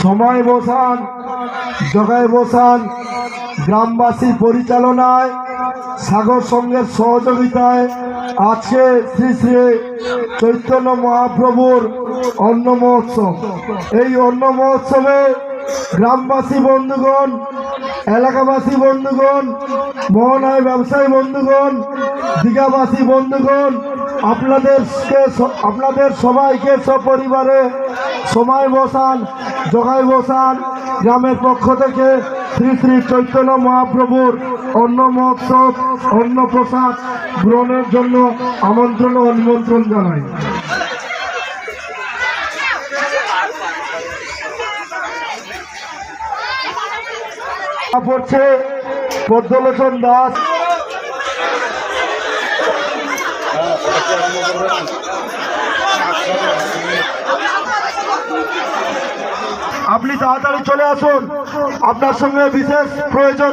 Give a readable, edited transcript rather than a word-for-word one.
সময় বসান জগাই বসান গ্রামবাসী পরিচালনায় সাগর সংঘের সহযোগিতায় আজকে শ্রী শ্রী চৈতন্য মহাপ্রভুর অন্ন মহোৎসব। এই অন্ন মহোৎসবে গ্রামবাসী বন্ধুগণ, এলাকাবাসী বন্ধুগণ, মোহনায় ব্যবসায়ী বন্ধুগণ, দীঘাবাসী বন্ধুগণ, আপনাদের সবাইকে সপরিবারে সময় বসান জগাই বসান গ্রামের পক্ষ থেকে শ্রী শ্রী চৈতন্য মহাপ্রভুর অন্ন মহোৎসব অন্ন প্রসাদ গ্রহণের জন্য আমন্ত্রণ ও নিমন্ত্রণ জানাই। পড়ছে পদ্মলোচন দাস। আপনি তাড়াতাড়ি চলে আসুন, আপনার সঙ্গে বিশেষ প্রয়োজন।